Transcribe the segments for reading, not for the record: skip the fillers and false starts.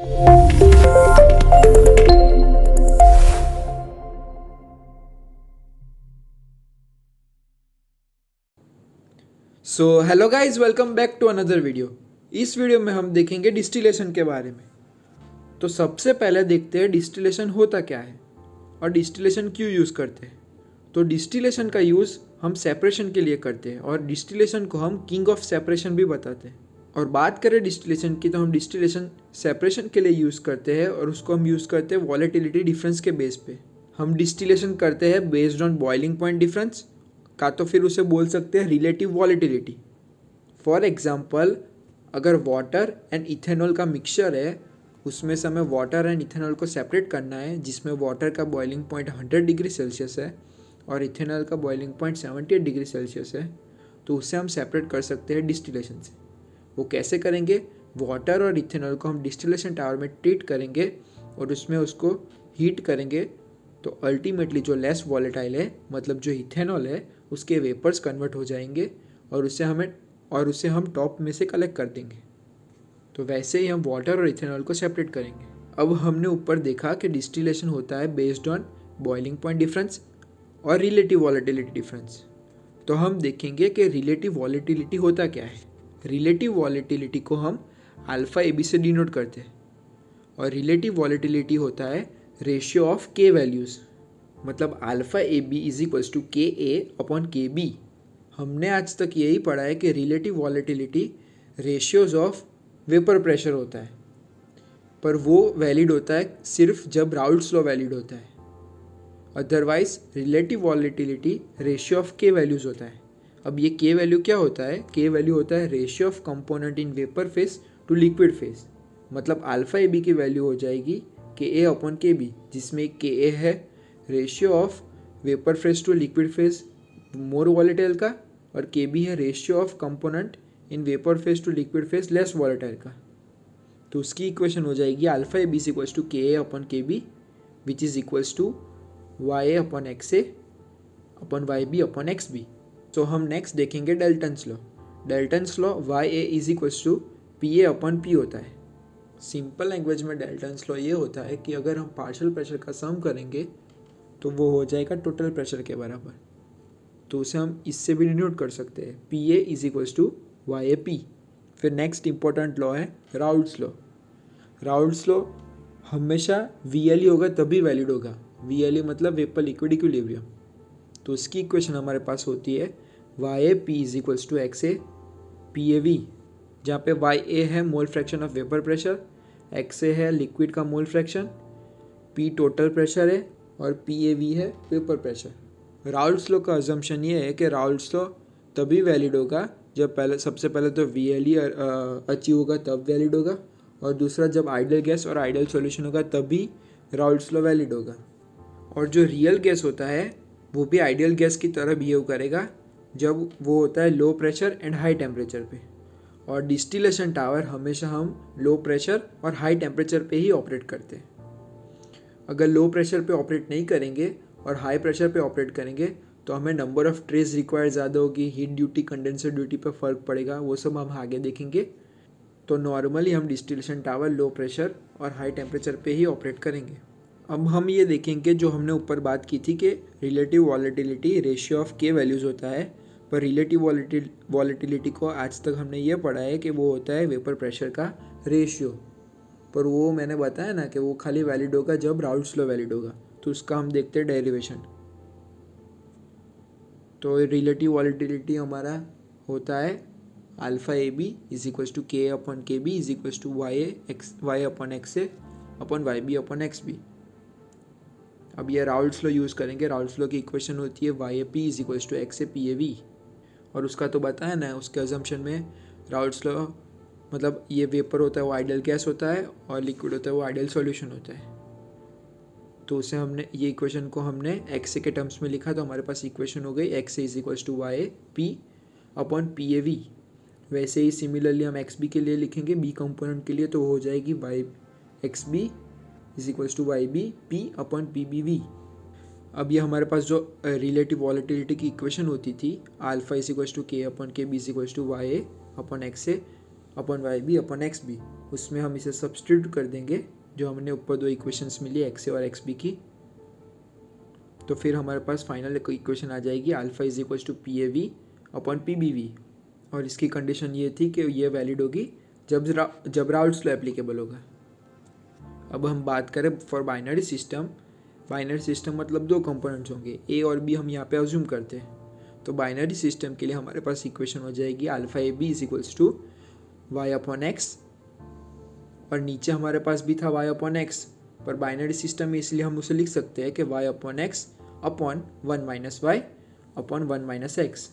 So hello guys, welcome back to another video. इस video में हम देखेंगे डिस्टिलेशन के बारे में। तो सबसे पहले देखते हैं डिस्टिलेशन होता क्या है और डिस्टिलेशन क्यों यूज़ करते हैं। तो डिस्टिलेशन का यूज़ हम सेपरेशन के लिए करते हैं और डिस्टिलेशन को हम किंग ऑफ सेपरेशन भी बताते हैं। और बात करें डिस्टिलेशन की, तो हम डिस्टिलेशन सेपरेशन के लिए यूज़ करते हैं और उसको हम यूज़ करते हैं वॉलेटिलिटी डिफरेंस के बेस पे। हम डिस्टिलेशन करते हैं based on boiling point difference, का तो फिर उसे बोल सकते हैं रिलेटिव वॉलेटिलिटी। फॉर एग्जाम्पल, अगर वाटर एंड इथेनॉल का मिक्सचर है, उसमें से हमें वाटर एंड इथेनॉल को सेपरेट करना है, जिसमें वाटर का बॉइलिंग पॉइंट 100 डिग्री सेल्सियस है और इथेनॉल का बॉइलिंग पॉइंट 78 डिग्री सेल्सियस है, तो उसे हम सेपरेट कर सकते हैं डिस्टिलेशन से। वो कैसे करेंगे? वाटर और इथेनॉल को हम डिस्टिलेशन टावर में ट्रीट करेंगे और उसमें उसको हीट करेंगे, तो अल्टीमेटली जो लेस वॉलेटाइल है, मतलब जो इथेनॉल है, उसके वेपर्स कन्वर्ट हो जाएंगे और उसे हम टॉप में से कलेक्ट कर देंगे। तो वैसे ही हम वाटर और इथेनॉल को सेपरेट करेंगे। अब हमने ऊपर देखा कि डिस्टिलेशन होता है based on boiling point difference और रिलेटिव वॉलेटिलिटी डिफरेंस। तो हम देखेंगे कि रिलेटिव वॉलेटिलिटी होता क्या है। रिलेटिव वॉलेटिलिटी को हम अल्फा ए बी से डिनोट करते हैं और रिलेटिव वॉलेटिलिटी होता है रेशियो ऑफ के वैल्यूज़, मतलब alpha A B is equals to K A upon K B. हमने आज तक यही पढ़ा है कि relative volatility ratios of vapour pressure होता है, पर वो वैलिड होता है सिर्फ जब राउल्ट्स लॉ वैलिड होता है। Otherwise relative volatility ratio of K values होता है। अब ये के वैल्यू क्या होता है? के वैल्यू होता है ratio of component in vapour phase to liquid phase, मतलब अल्फा ए बी की वैल्यू हो जाएगी के ए अपॉन के बी, जिसमें के ए है ratio of vapour phase to liquid phase more volatile का और के बी है ratio of component in vapour phase to liquid phase less volatile का। तो उसकी इक्वेशन हो जाएगी alpha A B is equals to K A upon K B which is equals to Y A upon X A upon Y B upon X B. तो हम next देखेंगे Dalton's law. Dalton's law Y A is equals to P A upon P होता है। Simple language में Dalton's law ये होता है कि अगर हम पार्शियल प्रेशर का सम करेंगे तो वो हो जाएगा टोटल प्रेशर के बराबर। तो उसे हम इससे भी डिनोट कर सकते हैं, P A is equals to Y A P. फिर नेक्स्ट इंपॉर्टेंट लॉ है राउल्ट्स लॉ। राउल्ट्स लॉ हमेशा वी एल ई होगा तभी वैलिड होगा। वी एल ई मतलब वेपर लिक्विड इक्विलिब्रियम। तो उसकी इक्वेशन हमारे पास होती है Y A P is equals to X A P A V, जहाँ पे वाई ए है mole fraction of vapour pressure, X A है लिक्विड का mole fraction, P total pressure है और पी ए वी है वेपर प्रेशर। राउल्ट्स लॉ का assumption ये है कि राउल्ट्स लॉ तभी वैलिड होगा जब सबसे पहले तो वी एल ई अचीव होगा तब वैलिड होगा, और दूसरा जब आइडियल गैस और आइडियल सॉल्यूशन होगा तभी राउल्ट्स लॉ वैलिड होगा। और जो रियल गैस होता है वो भी आइडियल गैस की तरह बिहेव करेगा जब वो होता है low pressure and high temperature पे। और डिस्टिलेशन टावर हमेशा हम लो प्रेशर और हाई टेम्परेचर पे ही ऑपरेट करते हैं। अगर लो प्रेशर पे ऑपरेट नहीं करेंगे और हाई प्रेशर पे ऑपरेट करेंगे तो हमें नंबर ऑफ़ ट्रेस रिक्वायर्ड ज़्यादा होगी, हीट ड्यूटी कंडेंसर ड्यूटी पे फ़र्क पड़ेगा, वो सब हम आगे देखेंगे। तो नॉर्मली हम डिस्टिलेशन टावर लो प्रेशर और हाई टेम्परेचर पे ही ऑपरेट करेंगे। अब हम ये देखेंगे जो हमने ऊपर बात की थी कि relative volatility ratio of K values होता है, पर रिलेटिव वॉलेटिलिटी को आज तक हमने ये पढ़ा है कि वो होता है वेपर प्रेशर का रेशियो, पर वो मैंने बताया ना कि वो खाली वैलिड होगा जब राउल्ट्स लॉ वैलिड होगा। तो उसका हम देखते हैं डेरिवेशन। तो रिलेटिव वॉलेटिलिटी हमारा होता है alpha A B is equals to K upon K B is equals to Y upon X A upon Y B upon X B. अब ये राउल्ट्स लॉ यूज़ करेंगे। राउल्ट्स लॉ की इक्वेशन होती है Y A P is equals to X A P A V, और उसका तो बताया ना, उसके अजम्पशन में राउल्ट्स लॉ मतलब ये वेपर होता है वो आइडियल गैस होता है और लिक्विड होता है वो आइडियल सॉल्यूशन होता है। तो उसे हमने ये इक्वेशन को हमने एक्स ए के टर्म्स में लिखा, तो हमारे पास इक्वेशन हो गई X A is equals to Y P upon P A V. वैसे ही सिमिलरली हम एक्स बी के लिए लिखेंगे, बी कंपोनेंट के लिए, तो हो जाएगी Y X B is equals to Y B P upon P B V. अब ये हमारे पास जो रिलेटिव वॉलेटिलिटी की इक्वेशन होती थी alpha is equals to K upon K B is equals to Y A upon X A upon Y B upon X B, उसमें हम इसे सब्स्टिट्यूट कर देंगे जो हमने ऊपर दो इक्वेशंस मिली एक्स ए और एक्स बी की। तो फिर हमारे पास फाइनल इक्वेशन आ जाएगी alpha is equal to P A V upon P B V, और इसकी कंडीशन ये थी कि ये वैलिड होगी जब राउल्ट्स लॉ एप्लीकेबल होगा। अब हम बात करें फॉर बाइनरी सिस्टम मतलब दो कंपोनेंट्स होंगे ए और बी, हम यहाँ पे अज्यूम करते हैं। तो बाइनरी सिस्टम के लिए हमारे पास इक्वेशन हो जाएगी alpha A B is equals to Y upon X, और नीचे हमारे पास भी था वाई अपॉन एक्स, पर बाइनरी सिस्टम में इसलिए हम उसे लिख सकते हैं कि Y upon X upon 1 minus Y upon 1 minus X.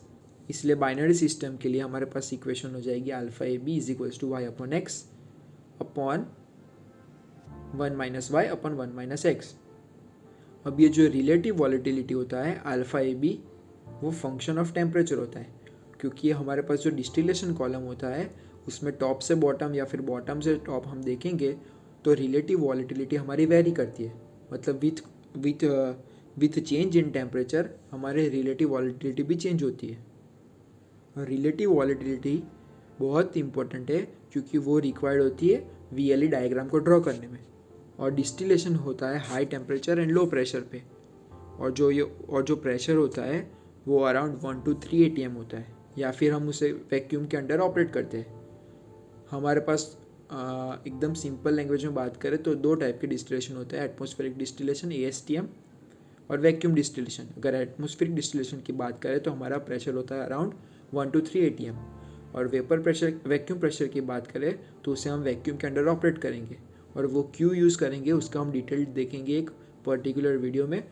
इसलिए बाइनरी सिस्टम के लिए हमारे पास इक्वेशन हो जाएगी alpha A B is equals to Y upon X upon 1 minus Y upon 1 minus x. अब ये जो रिलेटिव वॉलेटिलिटी होता है अल्फा ए बी, वो फंक्शन ऑफ टेम्परेचर होता है, क्योंकि हमारे पास जो डिस्टिलेशन कॉलम होता है उसमें टॉप से बॉटम या फिर बॉटम से टॉप हम देखेंगे तो रिलेटिव वॉलेटिलिटी हमारी वेरी करती है। मतलब विथ चेंज इन टेम्परेचर हमारे रिलेटिव वॉलेटिलिटी भी चेंज होती है। और रिलेटिव वॉलेटिलिटी बहुत इंपॉर्टेंट है क्योंकि वो रिक्वायर्ड होती है VLE डायग्राम को ड्रॉ करने में। और डिस्टिलेशन होता है high temperature and low pressure पे, और जो प्रेशर होता है वो अराउंड 1 to 3 ATM होता है, या फिर हम उसे वैक्यूम के अंडर ऑपरेट करते हैं। हमारे पास एकदम सिंपल लैंग्वेज में बात करें तो दो टाइप के डिस्टिलेशन होते हैं, एटमॉस्फेरिक डिस्टिलेशन ASTM और वैक्यूम डिस्टिलेशन। अगर एटमॉस्फेरिक डिस्टिलेशन की बात करें तो हमारा प्रेशर होता है अराउंड 1 to 3 ATM, और वैक्यूम प्रेशर की बात करें तो उसे हम वैक्यूम के अंडर ऑपरेट करेंगे, और वो क्यों यूज़ करेंगे उसका हम डिटेल देखेंगे एक पर्टिकुलर वीडियो में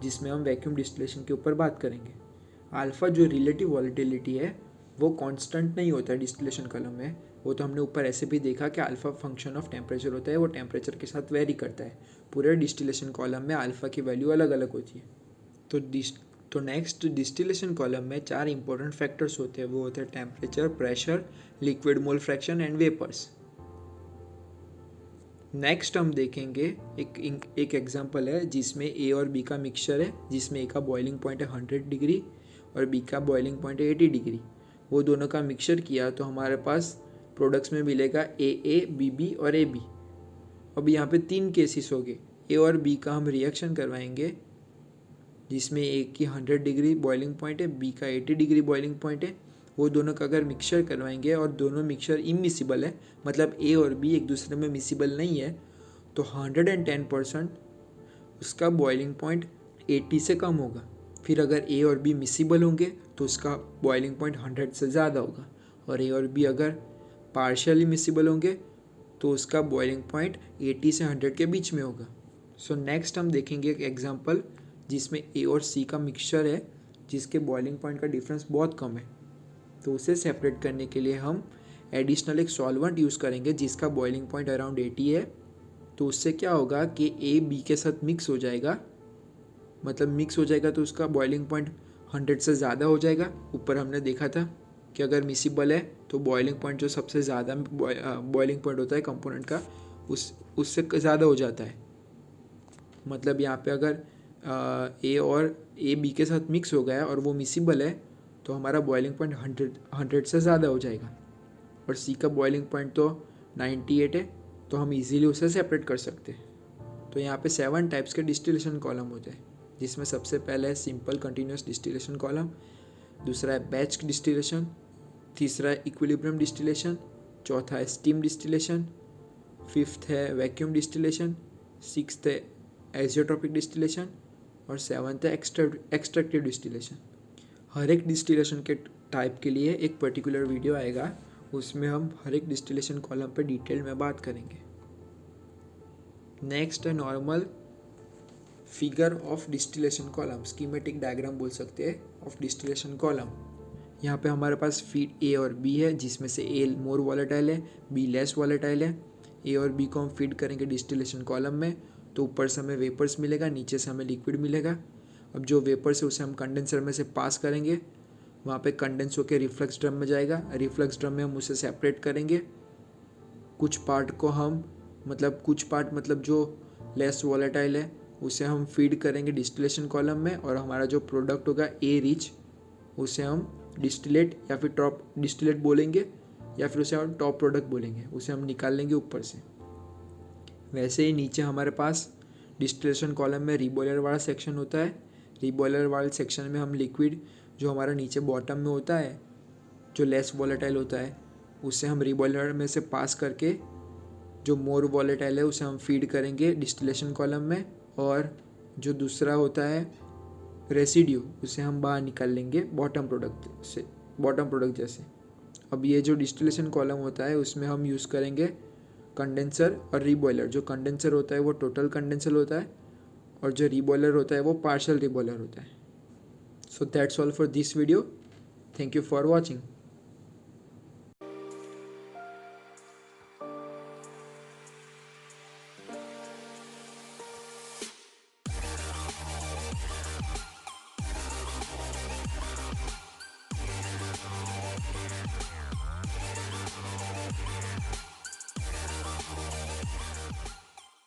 जिसमें हम वैक्यूम डिस्टिलेशन के ऊपर बात करेंगे। अल्फ़ा जो रिलेटिव वॉलेटिलिटी है वो कांस्टेंट नहीं होता है डिस्टिलेशन कॉलम में, वो तो हमने ऊपर ऐसे भी देखा कि अल्फ़ा फंक्शन ऑफ टेम्परेचर होता है, वो टेम्परेचर के साथ वेरी करता है। पूरे डिस्टिलेशन कॉलम में अल्फ़ा की वैल्यू अलग अलग होती है। तो नेक्स्ट डिस्टिलेशन कॉलम में 4 इंपॉर्टेंट फैक्टर्स होते हैं, वो होते हैं temperature, pressure, liquid mole fraction and vapours. Next हम देखेंगे एक एग्जांपल है जिसमें ए और बी का मिक्सचर है, जिसमें ए का बॉइलिंग पॉइंट है 100 डिग्री और बी का बॉइलिंग पॉइंट है 80 डिग्री। वो दोनों का मिक्सचर किया तो हमारे पास प्रोडक्ट्स में मिलेगा ए बी बी और ए बी। अब यहाँ पे 3 केसेस हो गए। ए और बी का हम रिएक्शन करवाएंगे जिसमें ए की 100 डिग्री बॉइलिंग पॉइंट है, बी का 80 डिग्री बॉइलिंग पॉइंट है। वो दोनों का अगर मिक्सचर करवाएंगे और दोनों मिक्सचर इमिसिबल है, मतलब ए और बी एक दूसरे में मिसिबल नहीं है, तो 110% उसका बॉइलिंग पॉइंट 80 से कम होगा। फिर अगर ए और बी मिसिबल होंगे तो उसका बॉइलिंग पॉइंट 100 से ज़्यादा होगा, और ए और बी अगर पार्शियली मिसिबल होंगे तो उसका बॉइलिंग पॉइंट 80 से 100 के बीच में होगा। सो नेक्स्ट हम देखेंगे एक एग्जांपल जिसमें ए और सी का मिक्सचर है जिसके बॉइलिंग पॉइंट का डिफरेंस बहुत कम है। तो उसे सेपरेट करने के लिए हम एडिशनल एक सॉल्वेंट यूज़ करेंगे जिसका बॉइलिंग पॉइंट अराउंड 80 है। तो उससे क्या होगा कि ए बी के साथ मिक्स हो जाएगा, मतलब मिक्स हो जाएगा तो उसका बॉइलिंग पॉइंट 100 से ज़्यादा हो जाएगा। ऊपर हमने देखा था कि अगर मिसिबल है तो बॉइलिंग पॉइंट जो सबसे ज़्यादा बॉइलिंग पॉइंट होता है कंपोनेंट का उससे ज़्यादा हो जाता है। मतलब यहाँ पे अगर ए और ए बी के साथ मिक्स हो गया और वो मिसिबल है तो हमारा बॉइलिंग पॉइंट 100 से ज़्यादा हो जाएगा। और सी का बॉइलिंग पॉइंट तो 98 है, तो हम इजीली उसे सेपरेट कर सकते हैं। तो यहाँ पे 7 टाइप्स के डिस्टिलेशन कॉलम होते हैं, जिसमें सबसे पहले है सिंपल कंटिन्यूस डिस्टिलेशन कॉलम, दूसरा है बैच डिस्टिलेशन, तीसरा है इक्विलिब्रियम डिस्टिलेशन, चौथा है स्टीम डिस्टिलेशन, फिफ्थ है वैक्यूम डिस्टिलेशन, सिक्स्थ है एजियोट्रोपिक डिस्टिलेशन और सेवन्थ है एक्सट्रैक्टिव डिस्टिलेशन। हर एक डिस्टिलेशन के टाइप के लिए एक पर्टिकुलर वीडियो आएगा, उसमें हम हर एक डिस्टिलेशन कॉलम पर डिटेल में बात करेंगे। नेक्स्ट है normal figure of distillation column, schematic diagram बोल सकते हैं ऑफ डिस्टिलेशन कॉलम। यहाँ पे हमारे पास फीड ए और बी है, जिसमें से ए मोर वॉलेटाइल है, बी लेस वॉलेटाइल है। ए और बी को हम फीड करेंगे डिस्टिलेशन कॉलम में, तो ऊपर से हमें वेपर्स मिलेगा, नीचे से हमें लिक्विड मिलेगा। अब जो वेपर्स है उसे हम कंडेंसर में से पास करेंगे, वहाँ पे कंडेंस होकर रिफ्लक्स ड्रम में जाएगा। रिफ्लक्स ड्रम में हम उसे सेपरेट करेंगे। कुछ पार्ट मतलब जो लेस वॉलेटाइल है उसे हम फीड करेंगे डिस्टिलेशन कॉलम में, और हमारा जो प्रोडक्ट होगा ए रिच उसे हम डिस्टिलेट या फिर टॉप डिस्टिलेट बोलेंगे, या फिर उसे हम टॉप प्रोडक्ट बोलेंगे, उसे हम निकाल लेंगे ऊपर से। वैसे ही नीचे हमारे पास डिस्टिलेशन कॉलम में रीबॉयलर वाला सेक्शन होता है। रीबॉयलर वाले सेक्शन में हम लिक्विड जो हमारा नीचे बॉटम में होता है, जो लेस वॉलेटाइल होता है, उसे हम रीबॉयलर में से पास करके जो मोर वॉलेटाइल है उसे हम फीड करेंगे डिस्टिलेशन कॉलम में, और जो दूसरा होता है रेसिड्यू उसे हम बाहर निकाल लेंगे बॉटम प्रोडक्ट जैसे। अब ये जो डिस्टिलेशन कॉलम होता है उसमें हम यूज़ करेंगे कंडेंसर और रीबॉयलर। जो कंडेंसर होता है वो टोटल कंडेंसर होता है, और जो रीबॉयलर होता है वो पार्शियल रीबॉयलर होता है। So that's all for this video. Thank you for watching.